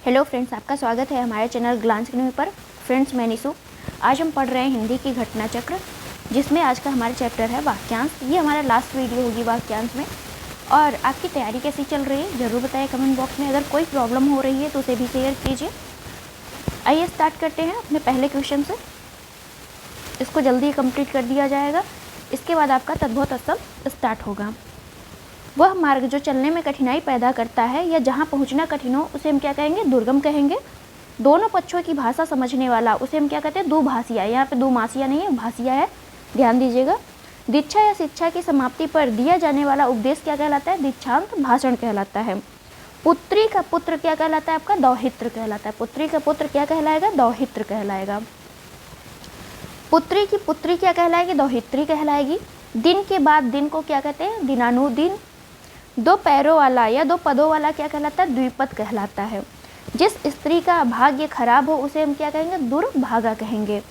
Hello friends, आपका स्वागत है हमारे चैनल ग्लांस न्यूज़ पर। फ्रेंड्स, मैं निशु। आज हम पढ़ रहे हैं हिंदी की घटना चक्र, जिसमें आज का हमारा चैप्टर है वाक्यांश। ये हमारा लास्ट वीडियो होगी वाक्यांश में। और आपकी तैयारी कैसी चल रही है ज़रूर बताइए कमेंट बॉक्स में। अगर कोई प्रॉब्लम हो रही है तो उसे भी शेयर कीजिए। आइए स्टार्ट करते हैं अपने पहले क्वेश्चन से। इसको जल्दी कंप्लीट कर दिया जाएगा, इसके बाद आपका तद्भव तत्सम स्टार्ट होगा। वह मार्ग जो चलने में कठिनाई पैदा करता है या जहाँ पहुँचना कठिन हो उसे हम क्या कहेंगे? दुर्गम कहेंगे। दोनों पक्षों की भाषा समझने वाला उसे हम क्या कहते हैं? दुभाषिया। यहाँ पे दुमासिया नहीं है, भाषिया है, ध्यान दीजिएगा। दीक्षा या शिक्षा की समाप्ति पर दिया जाने वाला उपदेश क्या कहलाता है? दीक्षांत भाषण कहलाता है। पुत्री का पुत्र क्या कहलाता है? आपका दौहित्र कहलाता है। पुत्री का पुत्र क्या कहलाएगा? दौहित्र कहलाएगा। पुत्री की पुत्री क्या कहलाएगी? दौहित्री कहलाएगी। दिन के बाद दिन को क्या कहते हैं? दिनानुदिन। दो पैरों वाला या दो पदों वाला क्या कहलाता है? द्विपद कहलाता है। जिस स्त्री का भाग्य खराब हो उसे हम क्या कहेंगे? दुर्भागा कहेंगे।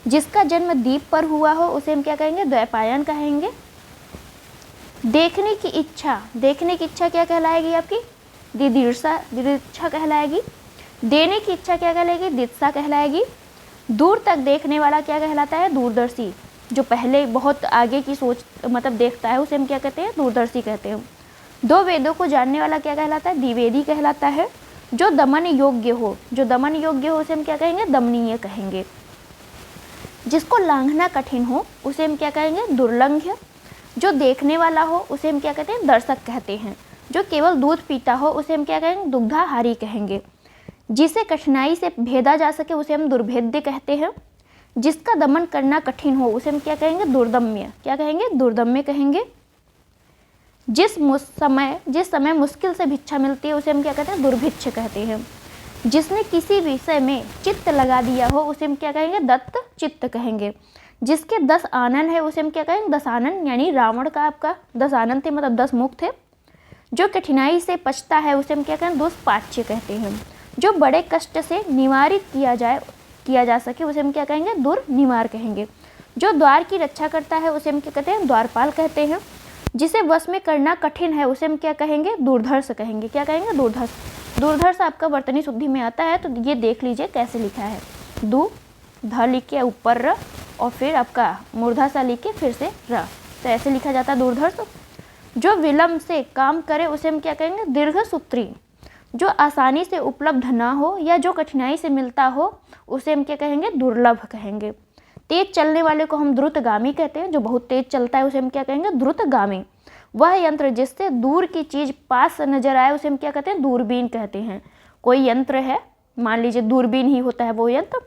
जिसका जन्म दीप पर हुआ हो उसे हम क्या कहेंगे? द्वैपायन कहेंगे। देखने की इच्छा क्या कहलाएगी? आपकी दिदिर्षा कहलाएगी। देने की इच्छा क्या कहलाएगी? दित्सा कहलाएगी। दूर तक देखने वाला क्या कहलाता है? दूरदर्शी। जो पहले बहुत आगे की सोच देखता है उसे हम क्या कहते हैं? दूरदर्शी कहते हैं। दो वेदों को जानने वाला क्या कहलाता है? द्विवेदी कहलाता है। जो दमन योग्य हो उसे हम क्या कहेंगे? दमनीय कहेंगे। जिसको लांघना कठिन हो उसे हम क्या कहेंगे? दुर्लंघ्य। जो देखने वाला हो उसे हम क्या कहते हैं? दर्शक कहते हैं। जो केवल दूध पीता हो उसे हम क्या कहेंगे? दुग्धाहारी कहेंगे। जिसे कठिनाई से भेदा जा सके उसे हम दुर्भेद्य कहते हैं। जिसका दमन करना कठिन हो उसे हम क्या कहेंगे? दुर्दम्य। क्या कहेंगे? दुर्दम्य कहेंगे। जिस समय मुश्किल से भिक्षा मिलती है उसे हम क्या कहते हैं? दुर्भिक्ष कहते हैं। जिसने किसी विषय में चित्त लगा दिया हो उसे हम क्या कहेंगे? दत्त चित्त कहेंगे। जिसके 10 आनन है उसे हम क्या कहेंगे? दशानन। यानी रावण का आपका 10 आनन थे, 10 मुख थे। जो कठिनाई से पछता है उसे हम क्या कहेंगे? दुष्पाच्य कहते हैं। जो बड़े कष्ट से निवारित किया जा सके उसे हम क्या कहेंगे? दुर्निवार कहेंगे। जो द्वार की रक्षा करता है उसे हम क्या कहते हैं? द्वारपाल कहते हैं। जिसे वश में करना कठिन है उसे हम क्या कहेंगे? दुर्धर्ष कहेंगे। क्या कहेंगे? दुर्धर्ष आपका वर्तनी शुद्धि में आता है, तो ये देख लीजिए कैसे लिखा है। दु ध लिख के ऊपर र और फिर आपका मूर्धा सा लिख के फिर से र, तो ऐसे लिखा जाता है दुर्धर्ष। जो विलंब से काम करे उसे हम क्या कहेंगे? दीर्घसूत्री। जो आसानी से उपलब्ध ना हो या जो कठिनाई से मिलता हो उसे हम क्या कहेंगे? दुर्लभ कहेंगे। तेज चलने वाले को हम द्रुतगामी कहते हैं। जो बहुत तेज चलता है उसे हम क्या कहेंगे? द्रुतगामी। वह यंत्र जिससे दूर की चीज पास नजर आए उसे हम क्या कहते हैं? दूरबीन कहते हैं। कोई यंत्र है, मान लीजिए दूरबीन ही होता है वो यंत्र,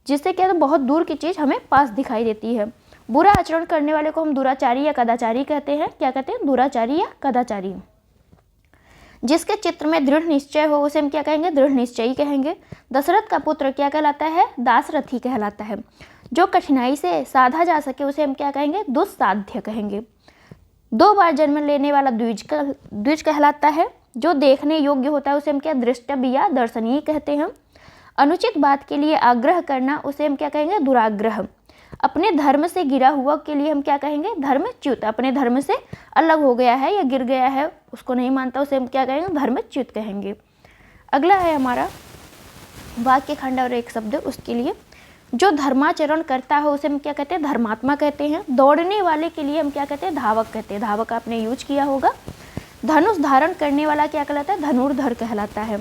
जिससे क्या है? बहुत दूर की चीज हमें पास दिखाई देती है। बुरा आचरण करने वाले को हम दुराचारी या कदाचारी कहते हैं। क्या कहते हैं? दुराचारी या कदाचारी। जिसके चित्र में दृढ़ निश्चय हो उसे हम क्या कहेंगे? दृढ़ निश्चयी कहेंगे। दशरथ का पुत्र क्या कहलाता है? दासरथी कहलाता है। जो कठिनाई से साधा जा सके उसे हम क्या कहेंगे? दुस्साध्य कहेंगे। 2 बार जन्म लेने वाला द्विज कहलाता है। जो देखने योग्य होता है उसे हम क्या? दृष्टव्य या दर्शनीय कहते हैं। अनुचित बात के लिए आग्रह करना उसे हम क्या कहेंगे? दुराग्रह। अपने धर्म से गिरा हुआ के लिए हम क्या कहेंगे? धर्मच्युत। अपने धर्म से अलग हो गया है या गिर गया है, उसको नहीं मानता, उसे हम क्या कहेंगे? धर्मच्युत कहेंगे। अगला है हमारा वाक्य खंड और एक शब्द उसके लिए। जो धर्माचरण करता है उसे हम क्या कहते हैं? धर्मात्मा कहते हैं। दौड़ने वाले के लिए हम क्या कहते हैं? धावक कहते हैं। धावक आपने यूज किया होगा। धनुष धारण करने वाला क्या कहलाता है? धनुर्धर कहलाता है।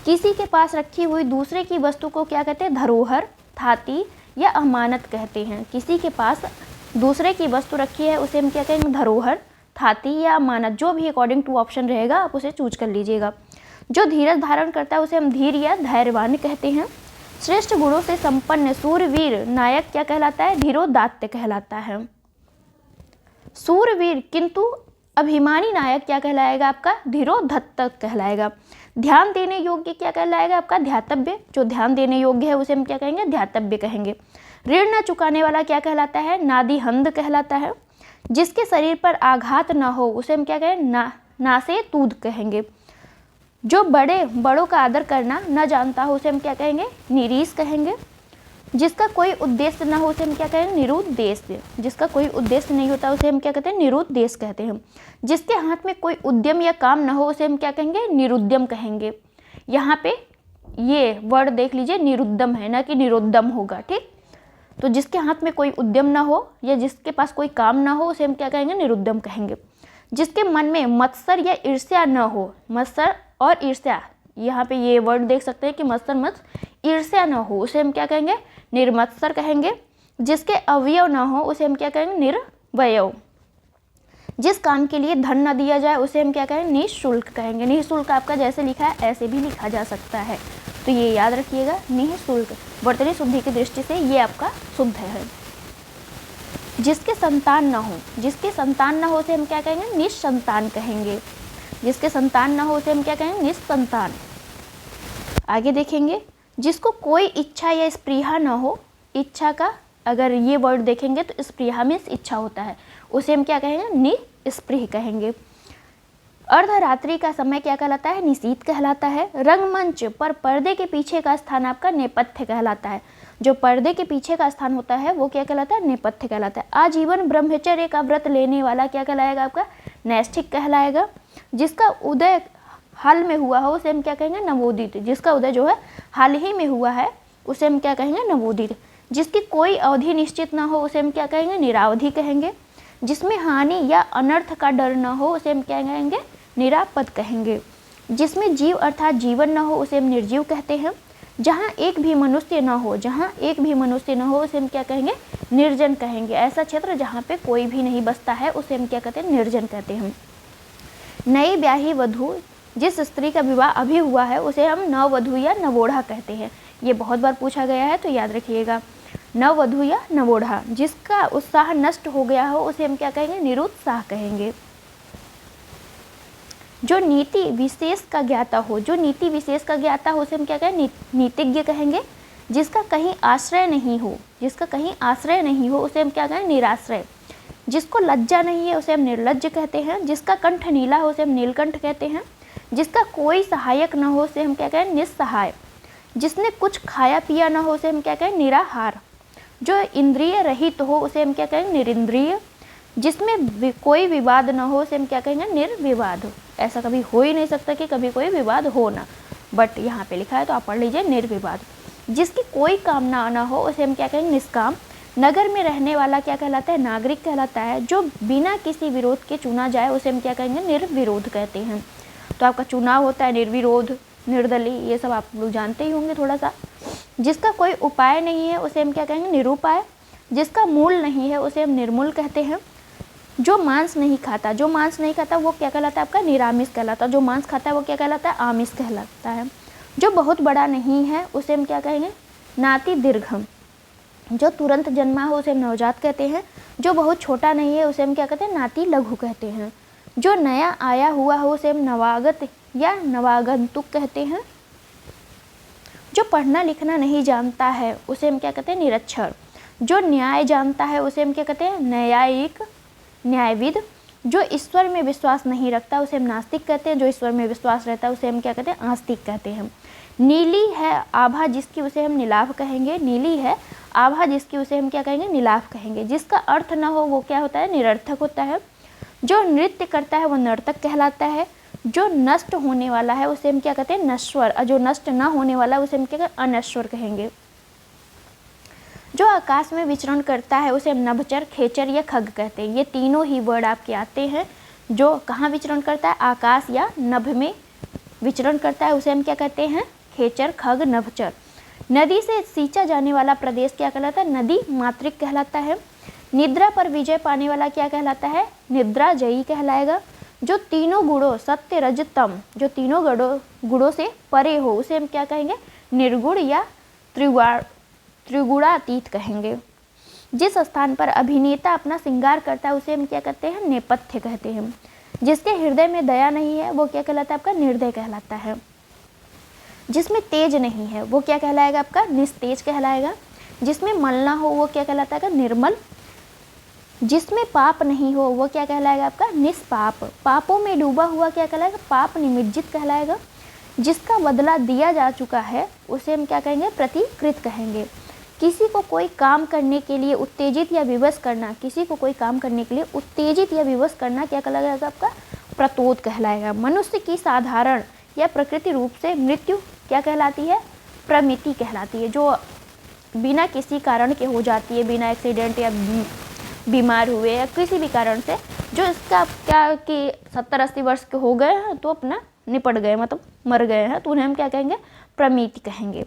किसी के पास रखी हुई दूसरे की वस्तु को क्या कहते हैं? धरोहर, थाती या अमानत कहते हैं। किसी के पास दूसरे की वस्तु रखी है उसे हम क्या कहेंगे? धरोहर, थाती या अमानत, जो भी अकॉर्डिंग टू ऑप्शन रहेगा आप उसे चूज कर लीजिएगा। जो धीरज धारण करता है उसे हम धीर या धैर्यवान कहते हैं। श्रेष्ठ गुणों से संपन्न सूरवीर नायक क्या कहलाता है? धीरोदात्त कहलाता है। सूरवीर किंतु अभिमानी नायक क्या कहलाएगा? आपका धीरोधत्त कहलाएगा। ध्यान देने योग्य क्या कहलाएगा? आपका ध्यातव्य। जो ध्यान देने योग्य है उसे हम क्या कहेंगे? ध्यातव्य कहेंगे। ऋण न चुकाने वाला क्या कहलाता है? नादिहंद कहलाता है। जिसके शरीर पर आघात न हो उसे हम क्या कहेंगे? नासे तूद कहेंगे। जो बड़ों का आदर करना न जानता हो उसे हम क्या कहेंगे? निरीश कहेंगे। जिसका कोई उद्देश्य न हो उसे हम क्या कहेंगे? निरुद्देश्य। जिसका कोई उद्देश्य नहीं होता उसे हम क्या कहते हैं? निरुद्देश्य कहते हैं। जिसके हाथ में कोई उद्यम या काम न हो उसे हम क्या कहेंगे? निरुद्यम कहेंगे। यहाँ पे ये वर्ड देख लीजिए, निरुद्दम है, ना कि निरुद्दम होगा, ठीक। तो जिसके हाथ में कोई उद्यम ना हो या जिसके पास कोई काम ना हो उसे हम क्या कहेंगे, निरुद्दम कहेंगे। जिसके मन में मत्सर या ईर्ष्या न हो, मत्सर और ईर्ष्या, यहाँ पे ये वर्ड देख सकते हैं कि मत्सर ईर्ष्या न हो, उसे हम क्या कहेंगे, निर्मत्सर कहेंगे। जिसके अवयव न हो उसे हम क्या कहेंगे, निर्वयव। जिस काम के लिए धन न दिया जाए उसे हम क्या कहेंगे, निःशुल्क कहेंगे। निःशुल्क आपका जैसे लिखा है ऐसे भी लिखा जा सकता है, तो ये याद रखिएगा, निःशुल्क। वर्तनी शुद्धि की दृष्टि से ये आपका शुद्ध है। जिसके संतान न हो, जिसके संतान न हो उसे हम क्या कहेंगे, निस्संतान कहेंगे। जिसके संतान न हो उसे हम क्या कहेंगे, निस्संतान। आगे देखेंगे, जिसको कोई इच्छा या स्पृहा न हो, इच्छा का अगर ये वर्ड देखेंगे तो स्पृहा मीन्स इच्छा होता है, उसे हम क्या कहेंगे, निस्पृह कहेंगे। अर्धरात्रि का समय क्या कहलाता है, निशीथ कहलाता है। रंगमंच पर पर्दे के पीछे का स्थान आपका नेपथ्य कहलाता है। जो पर्दे के पीछे का स्थान होता है वो क्या कहलाता है, नेपथ्य कहलाता है। आजीवन ब्रह्मचर्य का व्रत लेने वाला क्या कहलाएगा, आपका नैष्ठिक कहलाएगा। जिसका उदय हाल में हुआ हो उसे हम क्या कहेंगे, नवोदित। जिसका उदय जो है हाल ही में हुआ है उसे हम क्या कहेंगे, नवोदित। जिसकी कोई अवधि निश्चित ना हो उसे हम क्या कहेंगे, निरावधि कहेंगे। जिसमें हानि या अनर्थ का डर न हो उसे हम क्या कहेंगे, निरापद कहेंगे। जिसमें जीव अर्थात जीवन न हो उसे हम निर्जीव कहते हैं। जहाँ एक भी मनुष्य न हो, जहाँ एक भी मनुष्य न हो उसे हम क्या कहेंगे, निर्जन कहेंगे। ऐसा क्षेत्र जहाँ पे कोई भी नहीं बसता है उसे हम क्या कहते हैं, निर्जन कहते हैं। नई ब्याही वधू, जिस स्त्री का विवाह अभी हुआ है उसे हम नववधू या नवोढ़ा कहते हैं। ये बहुत बार पूछा गया है तो याद रखिएगा, नववधू या नवोढ़ा। जिसका उत्साह नष्ट हो गया हो उसे हम क्या कहेंगे, निरुत्साह कहेंगे। जो नीति विशेष का ज्ञाता हो, जो नीति विशेष का ज्ञाता हो उसे हम क्या कहेंगे, नीतिज्ञ कहेंगे। जिसका कहीं आश्रय नहीं हो, जिसका कहीं आश्रय नहीं हो उसे हम क्या कहेंगे, निराश्रय। जिसको लज्जा नहीं है उसे हम निर्लज्ज कहते हैं। जिसका कंठ नीला हो उसे हम नीलकंठ कहते हैं। जिसका कोई सहायक न हो उसे हम क्या कहें, निस्सहाय। जिसने कुछ खाया पिया न हो उसे हम क्या कहें, निराहार। जो इंद्रिय रहित हो उसे हम क्या कहेंगे, निरिंद्रिय। जिसमें कोई विवाद न हो उसे हम क्या कहेंगे, निर्विवाद। ऐसा कभी हो ही नहीं सकता कि कभी कोई विवाद हो ना, बट यहाँ पे लिखा है तो आप पढ़ लीजिए, निर्विवाद। जिसकी कोई कामना न हो उसे हम क्या कहेंगे, निष्काम। नगर में रहने वाला क्या कहलाता है, नागरिक कहलाता है। जो बिना किसी विरोध के चुना जाए उसे हम क्या कहेंगे, निर्विरोध कहते हैं। तो आपका चुनाव होता है निर्विरोध, निर्दलीय, ये सब आप लोग जानते ही होंगे थोड़ा सा। जिसका कोई उपाय नहीं है उसे हम क्या कहेंगे, निरुपाय। जिसका मूल नहीं है उसे हम निर्मूल कहते हैं। जो मांस नहीं खाता, जो मांस नहीं खाता वो क्या कहलाता है, आपका निरामिष कहलाता है। जो मांस खाता है वो क्या कहलाता है, आमिष कहलाता है। जो बहुत बड़ा नहीं है उसे हम क्या कहेंगे, नाति दीर्घम। जो तुरंत जन्मा हो उसे हम नवजात कहते हैं। जो बहुत छोटा नहीं है उसे हम क्या कहते हैं, नाति लघु कहते हैं। जो नया आया हुआ हो उसे हम नवागत या नवागंतुक कहते हैं। जो पढ़ना लिखना नहीं जानता है उसे हम क्या कहते हैं, निरक्षर। जो न्याय जानता है उसे हम क्या कहते हैं, न्यायिक, न्यायविद। जो ईश्वर में विश्वास नहीं रखता उसे हम नास्तिक कहते हैं। जो ईश्वर में विश्वास रहता है उसे हम क्या कहते हैं, आस्तिक कहते हैं। नीली है आभा जिसकी उसे हम नीलाभ कहेंगे। नीली है आभा जिसकी उसे हम क्या कहेंगे, नीलाभ कहेंगे। जिसका अर्थ न हो वो क्या होता है, निरर्थक होता है। जो नृत्य करता है वो नर्तक कहलाता है। जो नष्ट होने वाला है उसे हम क्या कहते हैं, नश्वर। और जो नष्ट न होने वाला है उसे हम क्या कहेंगे, अनश्वर कहेंगे। जो आकाश में विचरण करता है उसे हम नभचर, खेचर या खग कहते हैं। ये तीनों ही वर्ड आपके आते हैं। जो कहाँ विचरण करता है, आकाश या नभ में विचरण करता है उसे हम क्या कहते हैं, खेचर, खग, नभचर। नदी से सींचा जाने वाला प्रदेश क्या कहलाता है, नदी मातृक कहलाता है। निद्रा पर विजय पाने वाला क्या कहलाता है, निद्रा जयी कहलाएगा। जो तीनों गुणों सत्य रज तम, जो तीनों गुणों से परे हो उसे हम क्या कहेंगे, निर्गुण या त्रिगुणातीत कहेंगे। जिस स्थान पर अभिनेता अपना श्रृंगार करता है उसे हम क्या कहते हैं, नेपथ्य कहते हैं। जिसके हृदय में दया नहीं है वो क्या कहलाता है, आपका निर्दय कहलाता है। जिसमें तेज नहीं है वो क्या कहलाएगा, आपका निस्तेज कहलाएगा। जिसमें मल ना हो वो क्या कहलाता है, निर्मल। जिसमें पाप नहीं हो वो क्या कहलाएगा, आपका निष्पाप। पापों में डूबा हुआ क्या कहलाएगा, पाप निमिज्जित कहलाएगा। जिसका बदला दिया जा चुका है उसे हम क्या कहेंगे, प्रतिकृत कहेंगे। किसी को कोई काम करने के लिए उत्तेजित या विवश करना, किसी को कोई काम करने के लिए उत्तेजित या विवश करना क्या कहलाएगा, आपका प्रतोद कहलाएगा। मनुष्य की साधारण या प्रकृति रूप से मृत्यु क्या कहलाती है? प्रमिति कहलाती है, जो बिना किसी कारण के हो जाती है, बिना एक्सीडेंट या बीमार हुए या किसी भी कारण से, जो इसका क्या कि 70-80 वर्ष के हो गए हैं तो अपना निपट गए, मतलब मर गए हैं, तो उन्हें हम क्या कहेंगे? प्रमिति कहेंगे।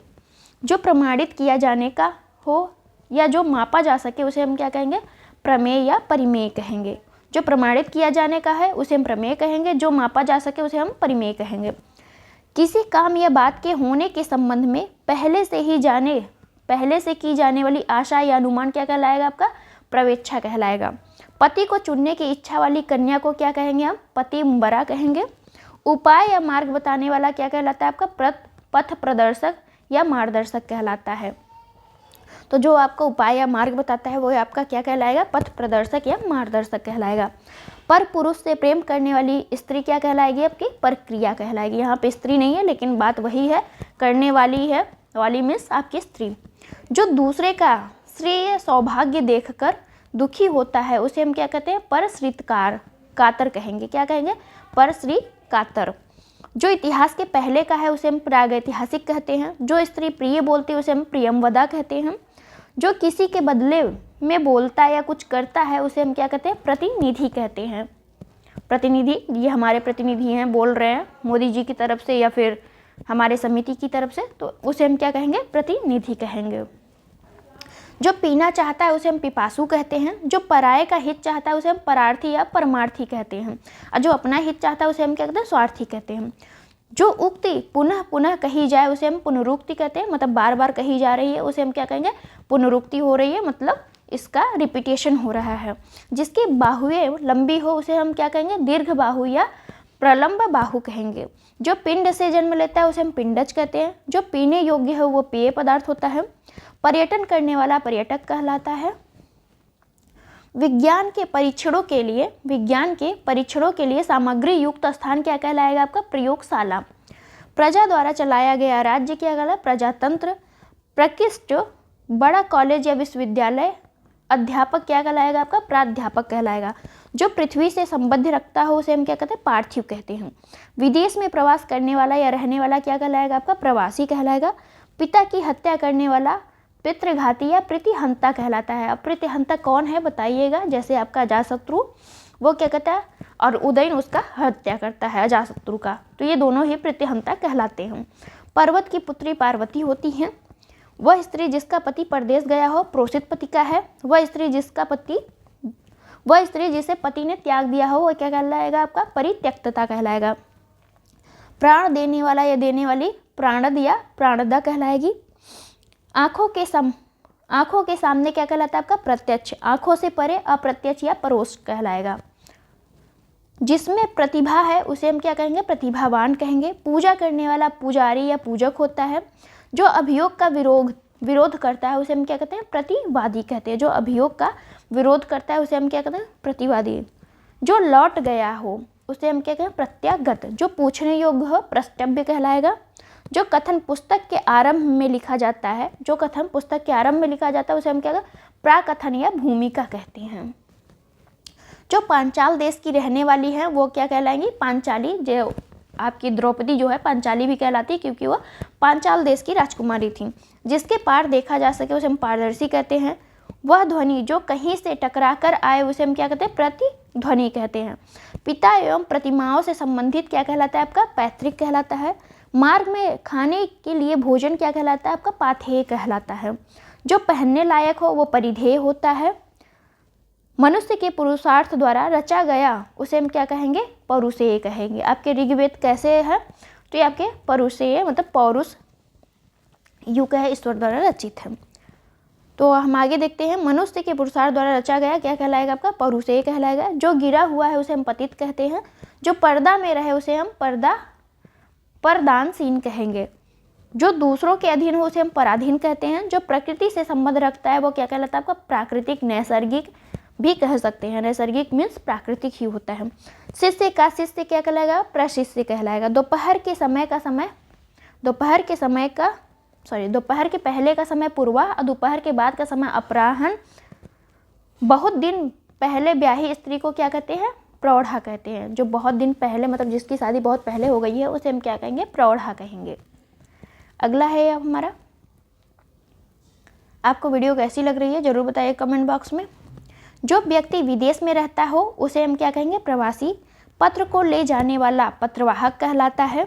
जो प्रमाणित किया जाने का हो या जो मापा जा सके उसे हम क्या कहेंगे? प्रमेय या परिमेय कहेंगे। जो प्रमाणित किया जाने का है उसे हम प्रमेय कहेंगे, जो मापा जा सके उसे हम परिमेय कहेंगे। किसी काम या बात के होने के संबंध में पहले से की जाने वाली आशा या अनुमान क्या कहलाएगा? आपका प्रवेच्छा कहलाएगा। पति को चुनने की इच्छा वाली कन्या को क्या कहेंगे? हम पतिव्रता कहेंगे। उपाय या मार्ग बताने वाला क्या कहलाता है? आपका पथ प्रदर्शक या मार्गदर्शक कहलाता है। तो जो आपका उपाय या मार्ग बताता है वो आपका क्या कहलाएगा? पथ प्रदर्शक या मार्गदर्शक कहलाएगा। पर पुरुष से प्रेम करने वाली स्त्री क्या कहलाएगी? आपकी परक्रिया कहलाएगी। यहाँ पे स्त्री नहीं है लेकिन बात वही है, करने वाली है, वाली मीन्स आपकी स्त्री। जो दूसरे का श्रेय सौभाग्य देखकर दुखी होता है उसे हम क्या कहते हैं? परश्रित कातर कहेंगे। क्या कहेंगे? परश्रित कातर। जो इतिहास के पहले का है उसे हम प्रागैतिहासिक कहते हैं। जो स्त्री प्रिय बोलती है उसे हम प्रियंवदा कहते हैं। जो किसी के बदले में बोलता है या कुछ करता है उसे हम क्या कहते हैं? प्रतिनिधि कहते हैं। प्रतिनिधि, ये हमारे प्रतिनिधि हैं, बोल रहे हैं मोदी जी की तरफ से या फिर हमारे समिति की तरफ से, तो उसे हम क्या कहेंगे? प्रतिनिधि कहेंगे। जो पीना चाहता है उसे हम पिपासु कहते हैं। जो पराये का हित चाहता है उसे हम परार्थी या परमार्थी कहते हैं। और जो अपना हित चाहता है उसे हम क्या कहते हैं? स्वार्थी कहते हैं। जो उक्ति पुनः पुनः कही जाए उसे हम पुनरुक्ति कहते हैं, मतलब बार बार कही जा रही है उसे हम क्या कहेंगे? पुनरुक्ति हो रही है, मतलब इसका रिपीटेशन हो रहा है। जिसकी बाहुएं लंबी हो उसे हम क्या कहेंगे? दीर्घ बाहु या प्रलंब बाहु कहेंगे। जो पिंड से जन्म लेता है उसे हम पिंडज कहते हैं। जो पीने योग्य है वो पेय पदार्थ होता है। पर्यटन करने वाला पर्यटक कहलाता है। विज्ञान के परीक्षणों के लिए सामग्री युक्त स्थान क्या कहलाएगा? आपका प्रयोगशाला। प्रजा द्वारा चलाया गया राज्य क्या कहलाएगा? प्रजातंत्र। प्रकृष्ट बड़ा कॉलेज या विश्वविद्यालय अध्यापक क्या कहलाएगा? आपका प्राध्यापक कहलाएगा। जो पृथ्वी से संबंध रखता हो उसे हम क्या कहते हैं? पार्थिव कहते हैं। विदेश में प्रवास करने वाला या रहने वाला क्या कहलाएगा? आपका प्रवासी कहलाएगा। पिता की हत्या करने वाला पितृघाती या प्रतिहंता कहलाता है। अब प्रतिहंता कौन है बताइएगा? जैसे आपका अजातशत्रु, वो क्या कहता है? और उदयन उसका हत्या करता है अजातशत्रु का, तो ये दोनों ही प्रतिहंता कहलाते हैं। पर्वत की पुत्री पार्वती होती है। वह स्त्री जिसका पति परदेश गया हो प्रोषित पति का है। वह स्त्री जिसे पति ने त्याग दिया हो वह क्या कहलाएगा? आपका परित्यक्तता कहलाएगा। प्राण देने वाला या देने वाली प्राणद या प्राणदा कहलाएगी। आँखों के सामने क्या कहलाता है? आपका प्रत्यक्ष। आँखों से परे अप्रत्यक्ष या परोक्ष कहलाएगा। जिसमें प्रतिभा है उसे हम क्या कहेंगे? प्रतिभावान कहेंगे। पूजा करने वाला पुजारी या पूजक होता है। जो अभियोग का विरोध करता है उसे हम क्या कहते हैं? प्रतिवादी कहते हैं। जो अभियोग का विरोध करता है उसे हम क्या कहते हैं? प्रतिवादी। जो लौट गया हो उसे हम क्या कहें? प्रत्यागत। जो पूछने योग्य हो प्रष्टव्य कहलाएगा। जो कथन पुस्तक के आरंभ में लिखा जाता है उसे हम क्या कहते हैं? प्राकथन या भूमिका कहते हैं। जो पांचाल देश की रहने वाली है वो क्या कहलाएंगी? पांचाली। जो आपकी द्रौपदी जो है पांचाली भी कहलाती है क्योंकि वह पांचाल देश की राजकुमारी थी। जिसके पार देखा जा सके उसे हम पारदर्शी कहते हैं। वह ध्वनि जो कहीं से टकरा कर आए उसे हम क्या कहते हैं? प्रतिध्वनि कहते हैं। पिता एवं प्रतिमाओं से संबंधित क्या कहलाता है? आपका पैतृक कहलाता है। मार्ग में खाने के लिए भोजन क्या कहलाता है? आपका पाथेय कहलाता है। जो पहनने लायक हो वो परिधेय होता है। मनुष्य के पुरुषार्थ द्वारा रचा गया उसे हम क्या कहेंगे? पौरुषेय कहेंगे। आपके ऋग्वेद कैसे है? तो ये आपके पौरुषेय मतलब पौरुष युग है, ईश्वर द्वारा रचित है। तो हम आगे देखते हैं। मनुष्य के पुरुषार्थ द्वारा रचा गया क्या कहलाएगा? आपका पौरुषेय कहलाएगा। जो गिरा हुआ है उसे हम पतित कहते हैं। जो पर्दा में रहे उसे हम परदानसीन कहेंगे। जो दूसरों के अधीन हो उसे हम पराधीन कहते हैं। जो प्रकृति से संबंध रखता है वो क्या कहलाता है? आपका प्राकृतिक, नैसर्गिक भी कह सकते हैं। नैसर्गिक मीन्स प्राकृतिक ही होता है। शिष्य का शिष्य क्या कहलाएगा? प्रशिष्य कहलाएगा। दोपहर के पहले का समय पूर्वा और दोपहर के बाद का समय अपराह्न। बहुत दिन पहले ब्याही स्त्री को क्या कहते हैं? प्रौढ़ा कहते हैं। जो बहुत दिन पहले मतलब जिसकी शादी बहुत पहले हो गई है उसे हम क्या कहेंगे? प्रौढ़ा कहेंगे। अगला है अब हमारा, आपको वीडियो कैसी लग रही है ज़रूर बताइए कमेंट बॉक्स में। जो व्यक्ति विदेश में रहता हो उसे हम क्या कहेंगे, प्रवासी। पत्र को ले जाने वाला पत्रवाहक कहलाता है।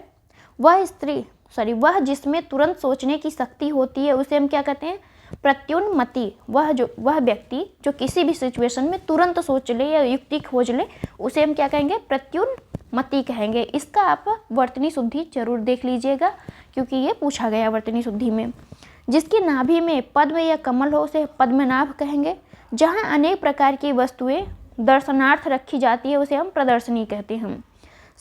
वह जिसमें तुरंत सोचने की शक्ति होती है उसे हम क्या कहते हैं, प्रत्युन्मति। वह व्यक्ति जो किसी भी सिचुएशन में तुरंत सोच ले या युक्ति खोज ले उसे हम क्या कहेंगे, प्रत्युन्मति कहेंगे। इसका आप वर्तनी शुद्धि जरूर देख लीजिएगा क्योंकि ये पूछा गया वर्तनी शुद्धि में। जिसकी नाभि में पद्म या कमल हो उसे पद्मनाभ कहेंगे। जहाँ अनेक प्रकार की वस्तुएं दर्शनार्थ रखी जाती है उसे हम प्रदर्शनी कहते हैं।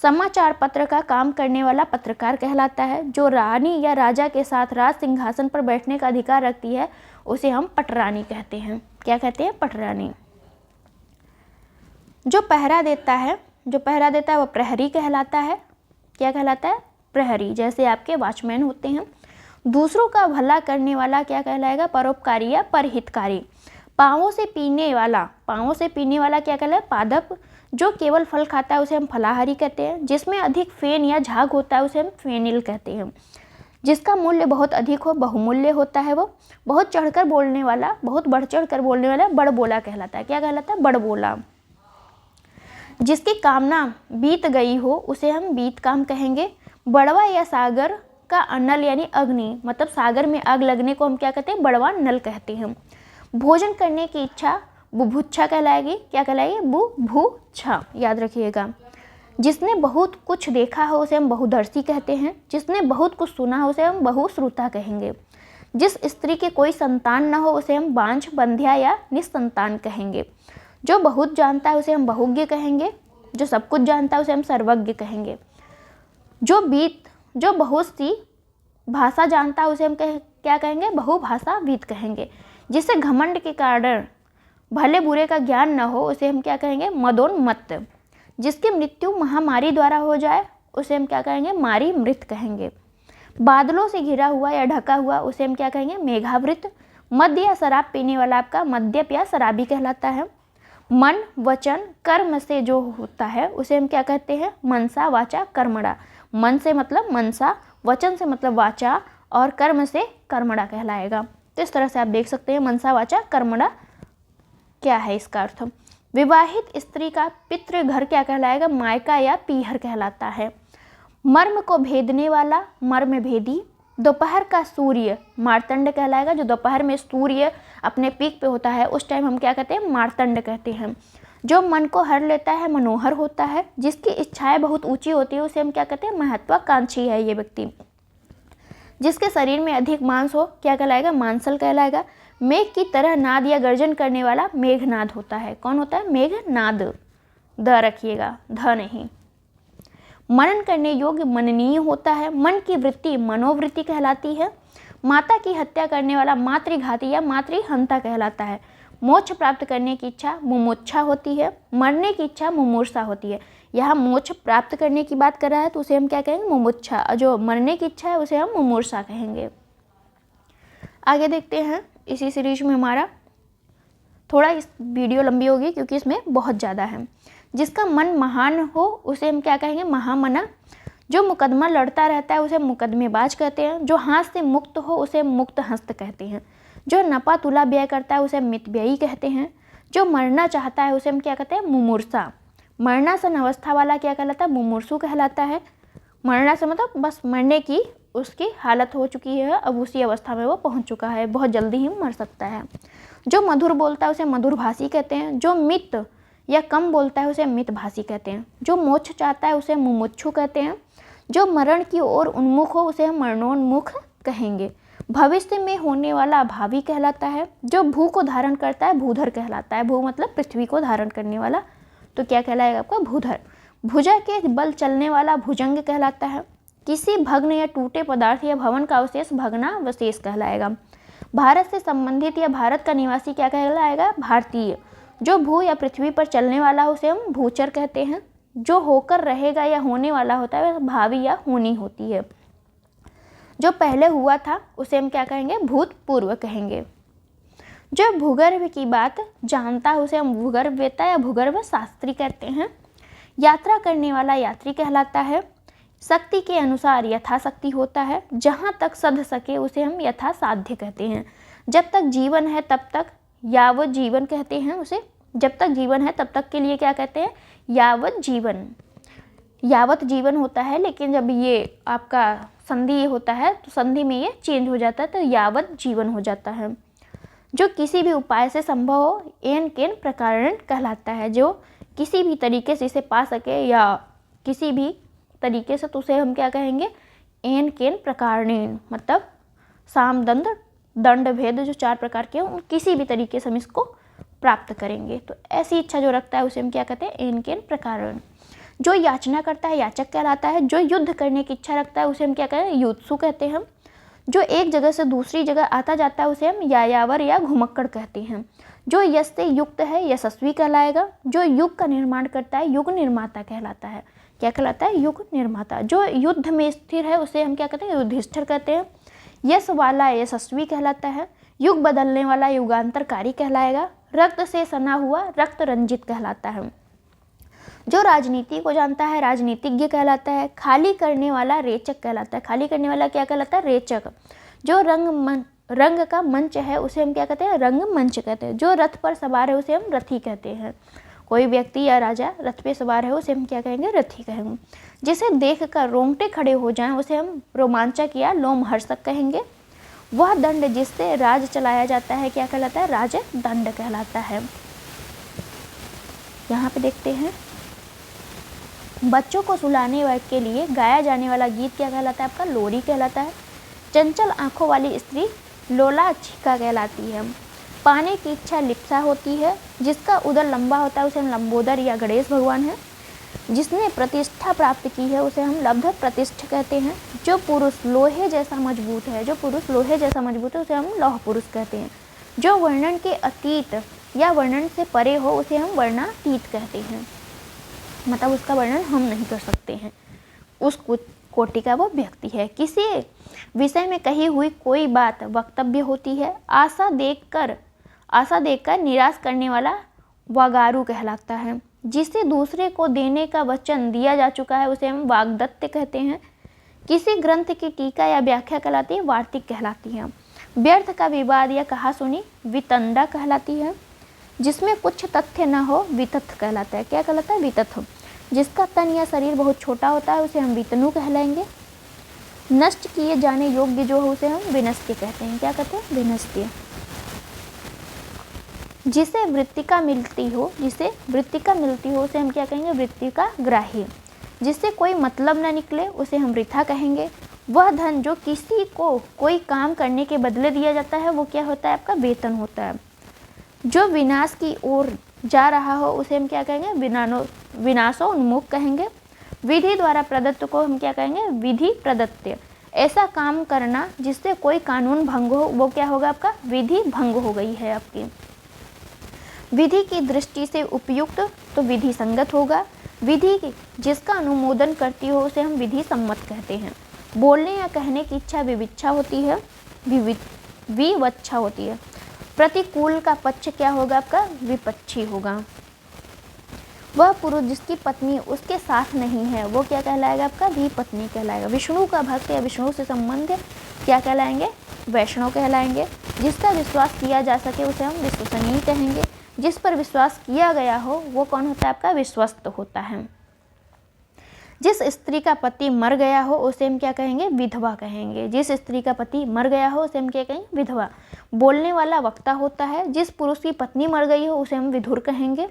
समाचार पत्र का काम करने वाला पत्रकार कहलाता है। जो रानी या राजा के साथ राज सिंहासन पर बैठने का अधिकार रखती है उसे हम पटरानी कहते हैं। क्या कहते हैं, पटरानी। जो पहरा देता है वह प्रहरी कहलाता है। क्या कहलाता है, प्रहरी। जैसे आपके वॉचमैन होते हैं। दूसरों का भला करने वाला क्या कहलाएगा, परोपकारी या परहितकारी। पाँवों से पीने वाला क्या कहलाएगा, पादप। जो केवल फल खाता है उसे हम फलाहारी कहते हैं। जिसमें अधिक फेन या झाग होता है उसे हम फेनिल कहते हैं। जिसका मूल्य बहुत अधिक हो बहुमूल्य होता है वो। बहुत बढ़ चढ़ कर बोलने वाला बड़बोला कहलाता है। क्या कहलाता है, बड़बोला। जिसकी कामना बीत गई हो उसे हम बीत काम कहेंगे। बड़वा या सागर का अनल यानी अग्नि, मतलब सागर में आग लगने को हम क्या कहते हैं, बड़वा नल कहते हैं। भोजन करने की इच्छा बुभुक्षा कहलाएगी। क्या कहलाएगी, बुभुक्षा, याद रखिएगा। जिसने बहुत कुछ देखा हो उसे हम बहुदर्शी कहते हैं। जिसने बहुत कुछ सुना हो उसे हम बहुश्रुता कहेंगे। जिस स्त्री के कोई संतान न हो उसे हम बांझ, बंध्या या निस्संतान कहेंगे। जो बहुत जानता है उसे हम बहुज्ञ कहेंगे। जो सब कुछ जानता है उसे हम सर्वज्ञ कहेंगे। जो बहुत सी भाषा जानता है उसे हम क्या कहेंगे, बहुभाषाविद कहेंगे। जिसे घमंड के कारण भले बुरे का ज्ञान न हो उसे हम क्या कहेंगे, मदोन्मत्त। जिसकी मृत्यु महामारी द्वारा हो जाए उसे हम क्या कहेंगे, मारी मृत कहेंगे। बादलों से घिरा हुआ या ढका हुआ उसे हम क्या कहेंगे, मेघावृत। मद्य या शराब पीने वाला आपका मद्यप या शराबी कहलाता है। मन, वचन, कर्म से जो होता है उसे हम क्या कहते हैं, मनसा, वाचा, कर्मणा। मन से मतलब मनसा, वचन से मतलब वाचा और कर्म से कर्मणा कहलाएगा। तो इस तरह से आप देख सकते हैं मनसा, वाचा, कर्मणा क्या है इसका अर्थ। विवाहित स्त्री का पितृ घर क्या कहलाएगा, मायका या पीहर कहलाता है। मर्म को भेदने वाला मर्म भेदी। दोपहर का सूर्य मार्तंड कहलाएगा। जो दोपहर में सूर्य अपने पीक पे होता है उस टाइम हम क्या कहते हैं, मार्तंड कहते हैं। जो मन को हर लेता है मनोहर होता है। जिसकी इच्छाएं बहुत ऊंची होती है उसे हम क्या कहते हैं, महत्वाकांक्षी है ये व्यक्ति। जिसके शरीर में अधिक मांस हो क्या कहलाएगा, मांसल कहलाएगा। मेघ की तरह नाद या गर्जन करने वाला मेघनाद होता है। कौन होता है, मेघनाद। द रखिएगा, ध नहीं। मनन करने योग्य मननीय होता है। मन की वृत्ति मनोवृत्ति कहलाती है। माता की हत्या करने वाला मातृघाती या मातृहंता कहलाता है। मोक्ष प्राप्त करने की इच्छा मुमुक्षा होती है। मरने की इच्छा मुमूर्षा होती है। यहाँ मोक्ष प्राप्त करने की बात कर रहा है तो उसे हम क्या कहेंगे, मुमुक्षा। और जो मरने की इच्छा है उसे हम मुमूर्षा कहेंगे। आगे देखते हैं। इसी सीरीज में हमारा थोड़ा इस वीडियो लंबी होगी क्योंकि इसमें बहुत ज़्यादा है। जिसका मन महान हो उसे हम क्या कहेंगे, महामना। जो मुकदमा लड़ता रहता है उसे मुकदमेबाज कहते हैं। जो हाथ से मुक्त हो उसे मुक्त हस्त कहते हैं। जो नपा तुला व्यय करता है उसे मितव्ययी कहते हैं। जो मरना चाहता है उसे हम क्या कहते हैं, मुमूर्षा। मरणासन अवस्था वाला क्या कहलाता है, मुमूर्षु कहलाता है। मरना से मतलब बस मरने की उसकी हालत हो चुकी है, अब उसी अवस्था में वो पहुंच चुका है, बहुत जल्दी ही मर सकता है। जो मधुर बोलता है उसे मधुरभाषी कहते हैं। जो मित या कम बोलता है उसे मितभाषी कहते हैं। जो मोक्ष चाहता है उसे मुमुक्षु कहते हैं। जो मरण की ओर उन्मुख हो उसे हम मरणोन्मुख कहेंगे। भविष्य में होने वाला भावी कहलाता है। जो भू को धारण करता है भूधर कहलाता है। भू मतलब पृथ्वी को धारण करने वाला, तो क्या कहलाएगा आपका, भूधर। भुजा के बल चलने वाला भुजंग कहलाता है। किसी भग्न या टूटे पदार्थ या भवन का अवशेष भग्नावशेष कहलाएगा। भारत से संबंधित या भारत का निवासी क्या कहलाएगा, भारतीय। जो भू या पृथ्वी पर चलने वाला उसे हम भूचर कहते हैं। जो होकर रहेगा या होने वाला होता है वह भावी या होनी होती है। जो पहले हुआ था उसे हम क्या कहेंगे, भूतपूर्व कहेंगे। जो भूगर्भ की बात जानता है उसे हम भूगर्भवेत्ता या भूगर्भ शास्त्री कहते हैं। यात्रा करने वाला यात्री कहलाता है। शक्ति के अनुसार यथाशक्ति होता है। जहाँ तक सध सके उसे हम यथा साध्य कहते हैं। जब तक जीवन है तब तक यावत जीवन कहते हैं उसे। जब तक जीवन है तब तक के लिए क्या कहते हैं? यावत जीवन। यावत जीवन होता है, लेकिन जब ये आपका संधि होता है तो संधि में ये चेंज हो जाता है, तो यावत जीवन हो जाता है। जो किसी भी उपाय से संभव हो एन केन प्रकारण कहलाता है। जो किसी भी तरीके से इसे पा सके या किसी भी तरीके से, तो उसे हम क्या कहेंगे? एन केन प्रकारणेन, मतलब साम दंड दंड भेद जो 4 प्रकार के हैं, किसी भी तरीके से हम इसको प्राप्त करेंगे। तो ऐसी इच्छा जो रखता है उसे हम क्या कहते हैं? एन केन प्रकारण। जो याचना करता है याचक कहलाता है। जो युद्ध करने की इच्छा रखता है उसे हम क्या कहते हैं? युत्सु कहते हैं। जो एक जगह से दूसरी जगह आता जाता है उसे हम यायावर या घुमक्कड़ कहते हैं। जो यश से युक्त है यशस्वी कहलाएगा। जो युग का निर्माण करता है युग निर्माता कहलाता है। क्या कहलाता है? युग निर्माता। जो युद्ध में स्थिर है उसे हम क्या कहते हैं? युधिष्ठिर कहते हैं। यश वाला यशस्वी कहलाता है। युग बदलने वाला युगांतरकारी कहलाएगा। रक्त से सना हुआ रक्त रंजित कहलाता है। जो राजनीति को जानता है राजनीतिज्ञ कहलाता है। खाली करने वाला रेचक कहलाता है। खाली करने वाला क्या कहलाता है? रेचक। जो रंग का मंच है उसे हम क्या कहते हैं? रंग मंच कहते हैं। जो रथ पर सवार है उसे हम रथी कहते हैं। कोई व्यक्ति या राजा रथ पे सवार है उसे हम क्या कहेंगे? रथी कहेंगे। जिसे देखकर रोंगटे खड़े हो जाएं उसे हम रोमांचक या लोमहर्षक कहेंगे। वह दंड जिससे राज चलाया जाता है क्या कहलाता है? राज दंड कहलाता है। यहाँ पे देखते हैं, बच्चों को सुलाने के लिए गाया जाने वाला गीत क्या कहलाता है? आपका लोरी कहलाता है। चंचल आंखों वाली स्त्री लोलाच्छिका कहलाती है। पाने की इच्छा लिप्सा होती है। जिसका उदर लंबा होता है उसे हम लंबोदर या गणेश भगवान है। जिसने प्रतिष्ठा प्राप्त की है उसे हम लब्ध प्रतिष्ठ कहते हैं। जो पुरुष लोहे जैसा मजबूत है उसे हम लौह पुरुष कहते हैं। जो वर्णन के अतीत या वर्णन से परे हो उसे हम वर्णातीत कहते हैं। मतलब उसका वर्णन हम नहीं कर सकते हैं, उस कोटि का वो व्यक्ति है। किसी विषय में कही हुई कोई बात वक्तव्य होती है। आशा देखकर निराश करने वाला वागारू कहलाता है। जिसे दूसरे को देने का वचन दिया जा चुका है उसे हम वाग्दत्त कहते हैं। किसी ग्रंथ की टीका या व्याख्या कहलाती है वार्तिक कहलाती है। व्यर्थ का विवाद या कहासुनी वितंडा कहलाती है। जिसमें कुछ तथ्य न हो वितथ कहलाता है। क्या कहलाता है? वितथ। जिसका तन या शरीर बहुत छोटा होता है उसे हम वितनु कहलाएंगे। नष्ट किए जाने योग्य जो हो उसे हम विनष्टि कहते हैं। क्या कहते हैं? विनष्टि। जिसे वृत्तिका मिलती हो उसे हम क्या कहेंगे? वृत्तिका ग्राही। जिससे कोई मतलब न निकले उसे हम वृथा कहेंगे। वह धन जो किसी को कोई काम करने के बदले दिया जाता है वो क्या होता है? आपका वेतन होता है। जो विनाश की ओर जा रहा हो उसे हम क्या कहेंगे? विनाशोन्मुख कहेंगे। विधि द्वारा प्रदत्त को हम क्या कहेंगे? विधि प्रदत्त। ऐसा काम करना जिससे कोई कानून भंग हो वो क्या होगा? आपका विधि भंग हो गई है आपकी। विधि की दृष्टि से उपयुक्त तो विधि संगत होगा। विधि जिसका अनुमोदन करती हो उसे हम विधि सम्मत कहते हैं। बोलने या कहने की इच्छा विविच्छा होती है, विवच्छा होती है। प्रतिकूल का पक्ष क्या होगा? आपका विपक्षी होगा। वह पुरुष जिसकी पत्नी उसके साथ नहीं है वो क्या कहलाएगा? आपका विपत्नी कहलाएगा। विष्णु का भक्त या विष्णु से संबंध क्या कहलाएंगे? वैष्णव कहलाएंगे। जिसका विश्वास किया जा सके उसे हम विश्वसनीय कहेंगे। जिस पर विश्वास किया गया हो वो कौन होता है? आपका विश्वस्त होता है। जिस स्त्री का पति मर गया हो उसे हम क्या कहेंगे? विधवा कहेंगे। जिस स्त्री का पति मर गया हो उसे हम क्या कहेंगे? विधवा। बोलने वाला वक्ता होता है। जिस पुरुष की पत्नी मर गई हो उसे हम विधुर कहेंगे।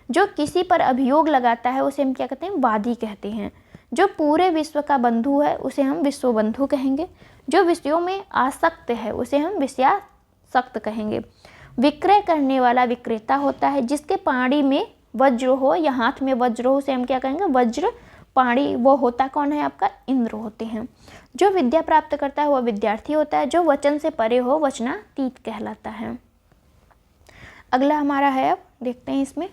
जो किसी पर अभियोग लगाता है उसे हम क्या कहते हैं? वादी कहते हैं। जो पूरे विश्व का बंधु है उसे हम विश्वबंधु कहेंगे। जो विषयों में आसक्त है उसे हम विषयासक्त कहेंगे। विक्रय करने वाला विक्रेता होता है। जिसके पाणी में वज्र हो या हाथ में वज्र हो उसे हम क्या कहेंगे? वज्र पाणी। वो होता कौन है? आपका इंद्र होते हैं। जो विद्या प्राप्त करता है वह विद्यार्थी होता है। जो वचन से परे हो वचनातीत कहलाता है। अगला हमारा है, अब देखते हैं इसमें,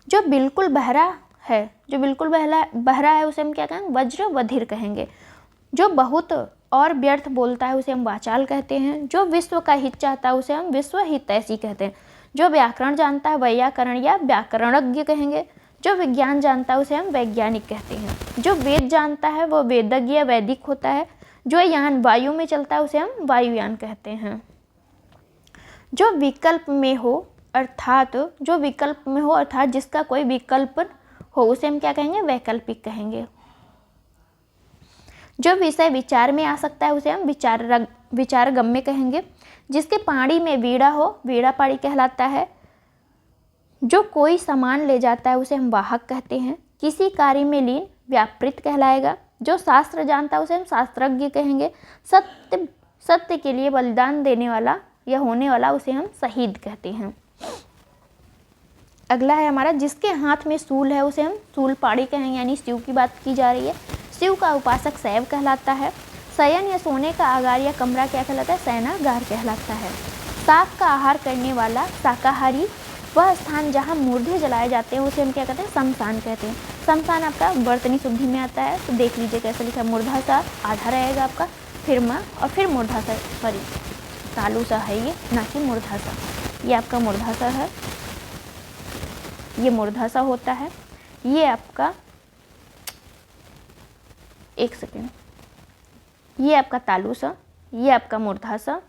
जो बिल्कुल बहरा है उसे हम क्या कहेंगे? वज्र वधिर कहेंगे। जो बहुत और व्यर्थ बोलता है उसे हम वाचाल कहते हैं। जो विश्व का हित चाहता है उसे हम विश्व हितैषी कहते हैं। जो व्याकरण जानता है वैयाकरण या व्याकरणज्ञ कहेंगे। जो विज्ञान जानता है उसे हम वैज्ञानिक कहते हैं। जो वेद जानता है वो वेदज्ञ या वैदिक होता है। जो यान वायु में चलता है उसे हम वायुयान कहते हैं। जो विकल्प में हो अर्थात जिसका कोई विकल्प हो उसे हम क्या कहेंगे, वैकल्पिक कहेंगे। जो विषय विचार में आ सकता है उसे हम विचारगम्य कहेंगे। जिसके पाणी में वीणा हो वीणा पाणी कहलाता है। जो कोई सामान ले जाता है उसे हम वाहक कहते हैं। किसी कार्य में लीन व्यापृत कहलाएगा। जो शास्त्र जानता है उसे हम शास्त्रज्ञ कहेंगे। सत्य के लिए बलिदान देने वाला या होने वाला उसे हम शहीद कहते हैं। अगला है हमारा, जिसके हाथ में शूल है उसे हम शूलपाणी कहेंगे, यानी शिव की बात की जा रही है। शिव का उपासक शैव कहलाता है। शयन या सोने का आगार या कमरा क्या कहलाता है, शयनागार कहलाता है। शाक का आहार करने वाला शाकाहारी। वह स्थान जहाँ मुर्दे जलाए जाते हैं उसे हम क्या कहते हैं, शमशान कहते हैं। शमशान आपका वर्तनी शुद्धि में आता है, तो देख लीजिए कैसे लिखा है। मूर्धासा आधा रहेगा आपका, फिर माँ और फिर मूर्धासा, सॉरी तालुसा है ये, ना कि मूर्धासा। ये आपका मूर्धासा है, ये मूर्धासा होता है। ये आपका, एक सेकेंड, ये आपका तालुसा, ये आपका मूर्धासा,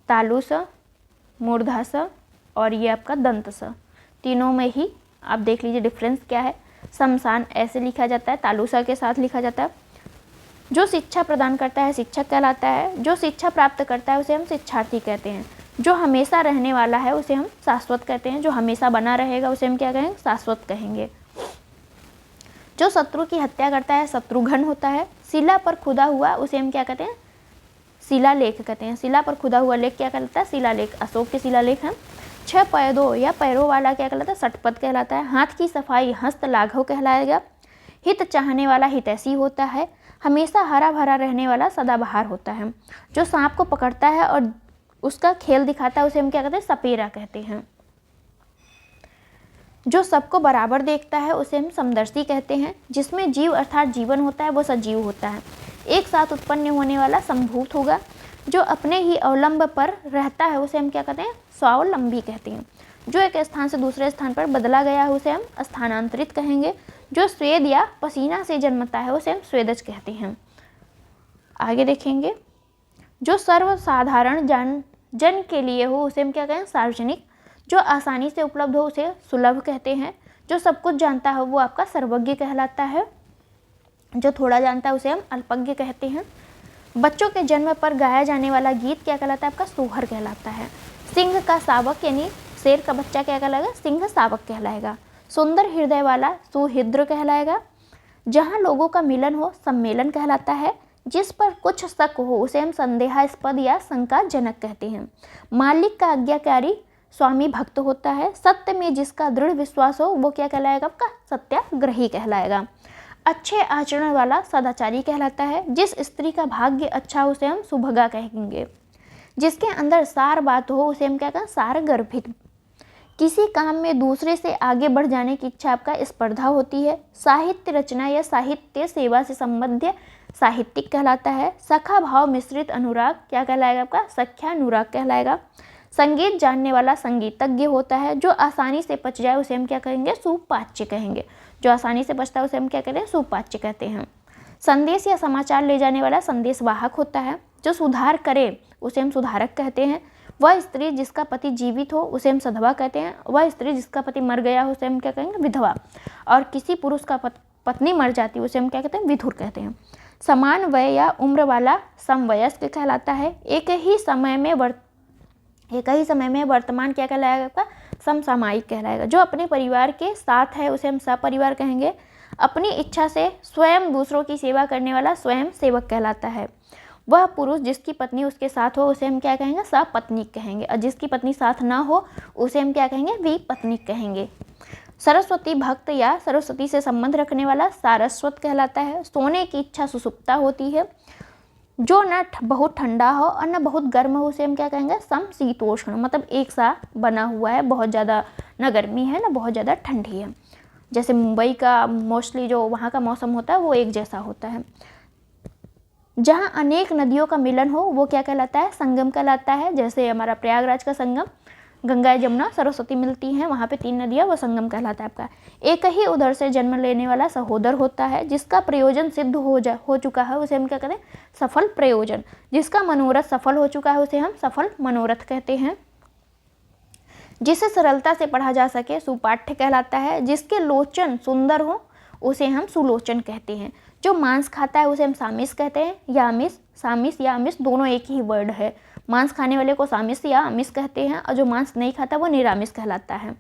तालुसा, मूर्धासा और ये आपका दंतसा। तीनों में ही आप देख लीजिए डिफरेंस क्या है। शमशान ऐसे लिखा जाता है, तालुसा के साथ लिखा जाता है। जो शिक्षा प्रदान करता है शिक्षक कहलाता है। जो शिक्षा प्राप्त करता है उसे हम शिक्षार्थी कहते हैं। जो हमेशा रहने वाला है उसे हम शाश्वत कहते हैं। जो हमेशा बना रहेगा उसे हम क्या कहेंगे, शाश्वत कहेंगे। जो शत्रु की हत्या करता है शत्रुघ्न होता है। शिला पर खुदा हुआ उसे हम क्या कहते हैं, शिलालेख कहते हैं। शिला पर खुदा हुआ लेख क्या कहलाता है, शिलालेख। अशोक के शिलालेख हैं। 6 पैदों या पैरों वाला क्या कहलाता है, षटपद कहलाता है। हाथ की सफाई हस्तलाघव कहलाएगा। हित चाहने वाला हितैषी होता है। हमेशा हरा भरा रहने वाला सदाबहार होता है। जो सांप को पकड़ता है और उसका खेल दिखाता है उसे हम क्या कहते हैं, सपेरा कहते हैं। जो सबको बराबर देखता है उसे हम समदर्शी कहते हैं। जिसमें जीव अर्थात जीवन होता है वो सजीव होता है। एक साथ उत्पन्न होने वाला संभूत होगा। जो अपने ही अवलंब पर रहता है उसे हम क्या कहते हैं, स्वावलंबी कहते हैं। जो एक स्थान से दूसरे स्थान पर बदला गया है उसे हम स्थानांतरित कहेंगे। जो स्वेद या पसीना से जन्मता है उसे हम स्वेदज कहते हैं। आगे देखेंगे, जो सर्वसाधारण जन के लिए हो उसे हम क्या कहें, सार्वजनिक। जो आसानी से उपलब्ध हो उसे सुलभ कहते हैं। जो सब कुछ जानता है वो आपका सर्वज्ञ कहलाता है। जो थोड़ा जानता है उसे हम अल्पज्ञ कहते हैं। बच्चों के जन्म पर गाया जाने वाला गीत क्या कहलाता है, आपका सोहर कहलाता है। सिंह का शावक यानी शेर का बच्चा क्या कहलाएगा, सिंह शावक कहलाएगा। सुंदर हृदय वाला सुहृद्र कहलाएगा। जहाँ लोगों का मिलन हो सम्मेलन कहलाता है। जिस पर कुछ शक हो उसे हम संदेहास्पद या शंकाजनक कहते हैं। मालिक का आज्ञाकारी स्वामी भक्त होता है। सत्य में जिसका दृढ़ विश्वास हो वो क्या कहलाएगा, आपका सत्याग्रही कहलाएगा। अच्छे आचरण वाला सदाचारी कहलाता है। जिस स्त्री का भाग्य अच्छा उसे हम सुभगा कहेंगे। जिसके अंदर सार बात हो उसे हम क्या कहें, सार गर्भित। किसी काम में दूसरे से आगे बढ़ जाने की इच्छा आपका स्पर्धा होती है। साहित्य रचना या साहित्य सेवा से संबद्ध साहित्यिक कहलाता है। सखा भाव मिश्रित अनुराग क्या कहलाएगा, आपका सख्यानुराग कहलाएगा। संगीत जानने वाला संगीतज्ञ होता है। जो आसानी से पच जाए उसे हम क्या कहेंगे, सुपाच्य कहेंगे। जो आसानी से पचता है उसे हम क्या कहते हैं, सुपाच्य कहते हैं। संदेश या समाचार ले जाने वाला संदेशवाहक होता है। जो सुधार करे उसे हम सुधारक कहते हैं। वह स्त्री जिसका पति जीवित हो उसे हम सधवा कहते हैं। वह स्त्री जिसका पति मर गया हो उसे हम क्या कहेंगे, विधवा। और किसी पुरुष का पत्नी मर जाती है उसे हम क्या कहते हैं, विधुर कहते हैं। समान वय या उम्र वाला समवयस्क कहलाता है। एक ही समय में वर्तमान क्या कहलाएगा, आपका समसामयिक कहलाएगा। जो अपने परिवार के साथ है उसे हम सपरिवार कहेंगे। अपनी इच्छा से स्वयं दूसरों की सेवा करने वाला स्वयं सेवक कहलाता है। वह पुरुष जिसकी पत्नी उसके साथ हो उसे हम क्या कहेंगे, सपत्नीक कहेंगे। और जिसकी पत्नी साथ ना हो उसे हम क्या कहेंगे, विपत्नीक कहेंगे। सरस्वती भक्त या सरस्वती से संबंध रखने वाला सारस्वत कहलाता है। सोने की इच्छा सुसुप्ता होती है। जो न बहुत ठंडा हो और न बहुत गर्म हो उसे हम क्या कहेंगे, समशीतोष्ण। मतलब एक सा बना हुआ है, बहुत ज़्यादा न गर्मी है न बहुत ज़्यादा ठंडी है। जैसे मुंबई का मोस्टली जो वहाँ का मौसम होता है वो एक जैसा होता है। जहाँ अनेक नदियों का मिलन हो वो क्या कहलाता है, संगम कहलाता है। जैसे हमारा प्रयागराज का संगम गंगा यमुना सरस्वती मिलती हैं, वहाँ पे 3 नदियाँ, वो संगम कहलाता है आपका। एक ही उदर से जन्म लेने वाला सहोदर होता है, जिसका प्रयोजन सिद्ध हो चुका है उसे हम क्या कहते हैं, सफल प्रयोजन। जिसका मनोरथ सफल हो चुका है उसे हम सफल मनोरथ कहते हैं। जिसे सरलता से पढ़ा जा सके सुपाठ्य कहलाता है। जिसके लोचन सुंदर हो उसे हम सुलोचन कहते हैं। जो मांस खाता है उसे हम सामिस कहते हैं, या आमिष। सामिस या आमिष दोनों एक ही वर्ड है। मांस खाने वाले को सामिस या आमिष कहते हैं, और जो मांस नहीं खाता वो निरामिष कहलाता है।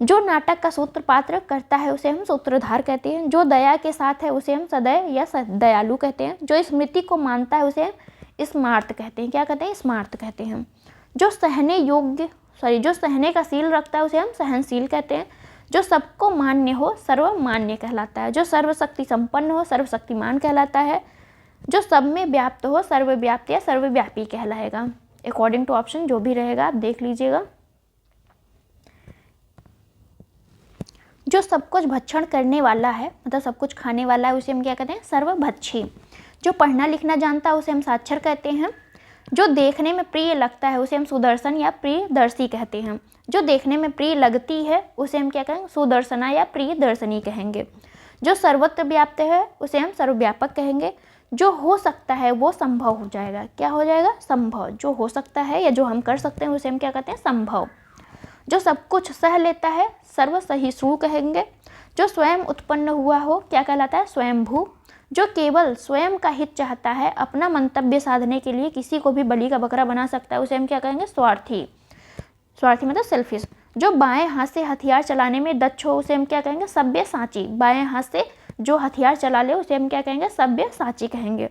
जो नाटक का सूत्रपात्र करता है उसे हम सूत्रधार कहते हैं। जो दया के साथ है उसे हम सदैव या दयालु कहते हैं। जो स्मृति को मानता है उसे हम स्मार्त कहते हैं। क्या कहते हैं, स्मार्त कहते हैं। जो सहने का शील रखता है उसे हम सहनशील कहते हैं। जो सबको मान्य हो सर्वमान्य कहलाता है। जो सर्वशक्ति संपन्न हो सर्वशक्तिमान कहलाता है। जो सब में व्याप्त हो सर्वव्याप्त या सर्वव्यापी कहलाएगा। अकॉर्डिंग टू ऑप्शन जो भी रहेगा आप देख लीजिएगा। जो सब कुछ भक्षण करने वाला है, मतलब सब कुछ खाने वाला है, उसे हम क्या कहते हैं, सर्वभक्षी। जो पढ़ना लिखना जानता है उसे हम साक्षर कहते हैं। जो देखने में प्रिय लगता है उसे हम सुदर्शन या प्रियदर्शी कहते हैं। जो देखने में प्रिय लगती है उसे हम क्या कहेंगे, सुदर्शना या प्रियदर्शनी कहेंगे। जो सर्वत्र व्याप्त है उसे हम सर्वव्यापक कहेंगे। जो हो सकता है वो संभव हो जाएगा। क्या हो जाएगा, संभव। जो हो सकता है या जो हम कर सकते हैं उसे हम क्या कहते हैं, संभव। जो सब कुछ सह लेता है सर्वसहिष्णु कहेंगे। जो स्वयं उत्पन्न हुआ हो क्या कहलाता है, स्वयंभू। जो केवल स्वयं का हित चाहता है, अपना मंतव्य साधने के लिए किसी को भी बलि का बकरा बना सकता है, उसे हम क्या कहेंगे, स्वार्थी। स्वार्थी मतलब सेल्फिश। जो बाएं हाथ से हथियार चलाने में दक्ष हो उसे हम क्या कहेंगे, सभ्यसाची। बाएं हाथ से जो हथियार चला ले उसे हम क्या कहेंगे, सभ्यसाची कहेंगे।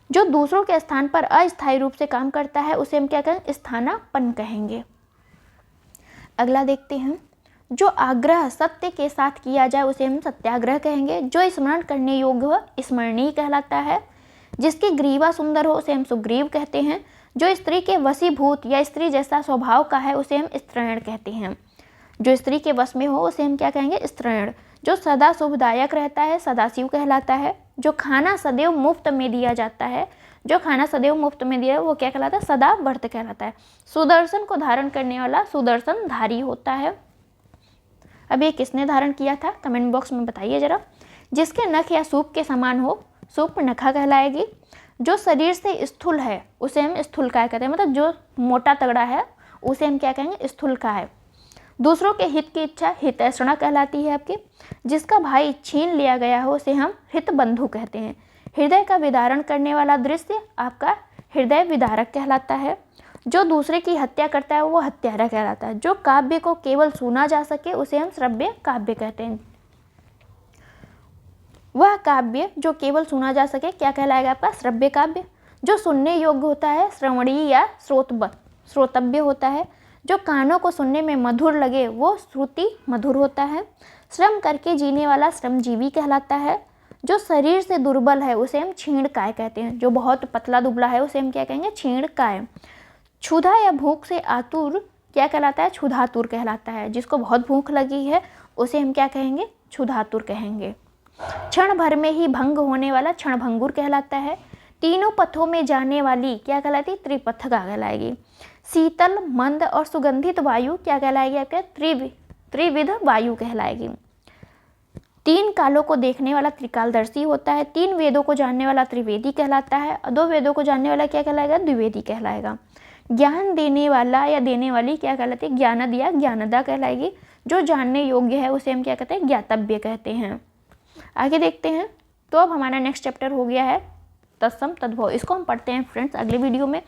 जो दूसरों के स्थान पर अस्थायी रूप से काम करता है उसे हम क्या कहेंगे, स्थानापन्न कहेंगे। अगला देखते हैं। जो आग्रह सत्य के साथ किया जाए उसे हम सत्याग्रह कहेंगे। जो स्मरण करने योग्य हो स्मरणीय कहलाता है। जिसकी ग्रीवा सुंदर हो उसे हम सुग्रीव कहते हैं। जो स्त्री के वशीभूत या स्त्री जैसा स्वभाव का है उसे हम स्त्रैण कहते हैं। जो स्त्री के वश में हो उसे हम क्या कहेंगे, स्त्रैण। जो सदा शुभदायक रहता है सदाशिव कहलाता है। जो खाना सदैव मुफ्त में दिया जाता है, जो खाना सदैव मुफ्त में दिया है वो क्या कहलाता है, सदा व्रत कहलाता है। सुदर्शन को धारण करने वाला सुदर्शन धारी होता है। अब ये किसने धारण किया था, कमेंट बॉक्स में बताइए जरा। जिसके नख या सूप के समान हो सूर्पनखा कहलाएगी। जो शरीर से स्थूल है उसे हम स्थूलकाय कहते हैं, मतलब जो मोटा तगड़ा है उसे हम क्या कहेंगे, स्थूलकाय। दूसरों के हित की इच्छा हितैषणा कहलाती है आपकी। जिसका भाई छीन लिया गया हो उसे हम हितबंधु कहते हैं। हृदय का विदारण करने वाला दृश्य आपका हृदय विदारक कहलाता है। जो दूसरे की हत्या करता है वो हत्यारा कहलाता है। जो काव्य को केवल सुना जा सके उसे हम श्रव्य काव्य कहते हैं। वह काव्य जो केवल सुना जा सके क्या कहलाएगा आपका, श्रव्य काव्य। जो सुनने योग्य होता है श्रवणीय या श्रोतव्य होता है। जो कानों को सुनने में मधुर लगे वो श्रुति मधुर होता है। श्रम करके जीने वाला श्रमजीवी कहलाता है। जो शरीर से दुर्बल है उसे हम क्षीणकाय कहते हैं। जो बहुत पतला दुबला है उसे हम क्या कहेंगे, क्षीणकाय। क्षुधा या भूख से आतुर क्या कहलाता है, क्षुधातुर कहलाता है। जिसको बहुत भूख लगी है उसे हम क्या कहेंगे, क्षुधातुर कहेंगे। क्षण भर में ही भंग होने वाला क्षणभंगुर कहलाता है। तीनों पथों में जाने वाली क्या कहलाती, त्रिपथगा कहलाएगी। शीतल मंद और सुगंधित वायु क्या कहलाएगी आपके, त्रिविध वायु कहलाएगी। 3 कालों को देखने वाला त्रिकालदर्शी होता है। 3 वेदों को जानने वाला त्रिवेदी कहलाता है। और 2 वेदों को जानने वाला क्या कहलाएगा, द्विवेदी कहलाएगा। ज्ञान देने वाला या देने वाली क्या कहलाती है, ज्ञानद या ज्ञानदा कहलाएगी। जो जानने योग्य है उसे हम क्या कहते हैं, ज्ञातव्य कहते हैं। आगे देखते हैं। तो अब हमारा नेक्स्ट चैप्टर हो गया है तत्सम तद्भव। इसको हम पढ़ते हैं फ्रेंड्स अगले वीडियो में।